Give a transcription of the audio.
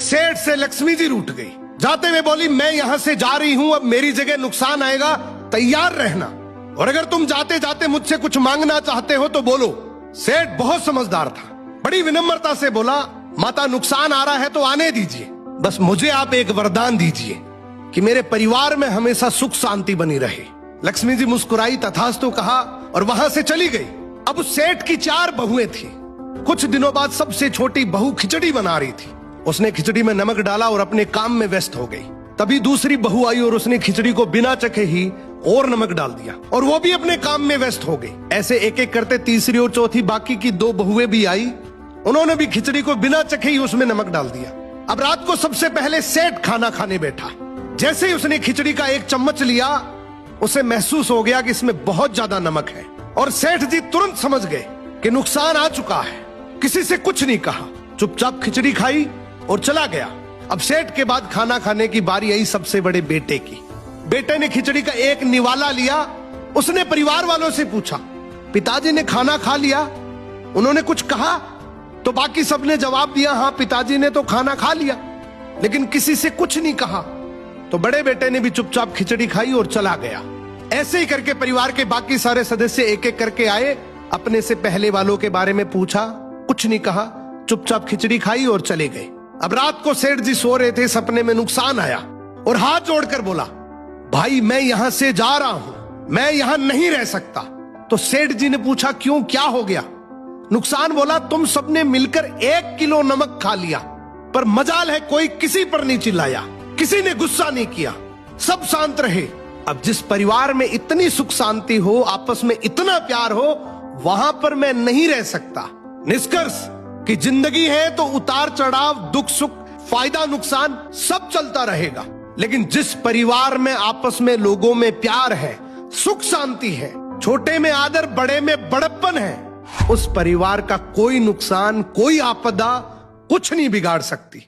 सेठ से लक्ष्मी जी रूठ गई। जाते हुए बोली, मैं यहां से जा रही हूं, अब मेरी जगह नुकसान आएगा, तैयार रहना, और अगर तुम जाते जाते मुझसे कुछ मांगना चाहते हो तो बोलो। सेठ बहुत समझदार था, बड़ी विनम्रता से बोला, माता नुकसान आ रहा है तो आने दीजिए, बस मुझे आप एक वरदान दीजिए कि मेरे परिवार में हमेशा सुख शांति बनी रहे। लक्ष्मी जी मुस्कुराई, तथास्तु कहा और वहां से चली गई। अब उस सेठ की 4 बहुएं थी। कुछ दिनों बाद सबसे छोटी बहू खिचड़ी बना रही थी। उसने खिचड़ी में नमक डाला और अपने काम में व्यस्त हो गई। तभी दूसरी बहू आई और उसने खिचड़ी को बिना चखे ही और नमक डाल दिया और वो भी अपने काम में व्यस्त हो गई। ऐसे एक एक करते तीसरी और चौथी बाकी की 2 बहुएं भी आई, उन्होंने भी खिचड़ी को बिना चखे ही उसमें नमक डाल दिया। अब रात को सबसे पहले सेठ खाना खाने बैठा। जैसे ही उसने खिचड़ी का एक चम्मच लिया, उसे महसूस हो गया कि इसमें बहुत ज्यादा नमक है, और सेठ जी तुरंत समझ गए कि नुकसान आ चुका है। किसी से कुछ नहीं कहा, चुपचाप खिचड़ी खाई और चला गया। अब सेठ के बाद खाना खाने की बारी आई सबसे बड़े बेटे की। बेटे ने खिचड़ी का एक निवाला लिया। उसने परिवार वालों से पूछा, पिताजी ने खाना खा लिया? उन्होंने कुछ कहा? तो बाकी सबने जवाब दिया, हाँ पिताजी ने तो खाना खा लिया, लेकिन किसी से कुछ नहीं कहा। तो बड़े बेटे ने भी चुपचाप खिचड़ी खाई और चला गया। ऐसे ही करके परिवार के बाकी सारे सदस्य एक एक करके आए, अपने से पहले वालों के बारे में पूछा, कुछ नहीं कहा, चुपचाप खिचड़ी खाई और चले गए। अब रात को सेठ जी सो रहे थे, सपने में नुकसान आया और हाथ जोड़कर बोला, भाई मैं यहां से जा रहा हूं, मैं यहां नहीं रह सकता। तो सेठ जी ने पूछा, क्यों, क्या हो गया? नुकसान बोला, तुम सबने मिलकर 1 किलो नमक खा लिया, पर मजाल है कोई किसी पर नहीं चिल्लाया, किसी ने गुस्सा नहीं किया, सब शांत रहे। अब जिस परिवार में इतनी सुख शांति हो, आपस में इतना प्यार हो, वहां पर मैं नहीं रह सकता। निष्कर्ष कि जिंदगी है तो उतार चढ़ाव, दुख सुख, फायदा नुकसान सब चलता रहेगा, लेकिन जिस परिवार में आपस में लोगों में प्यार है, सुख शांति है, छोटे में आदर, बड़े में बड़प्पन है, उस परिवार का कोई नुकसान, कोई आपदा कुछ नहीं बिगाड़ सकती।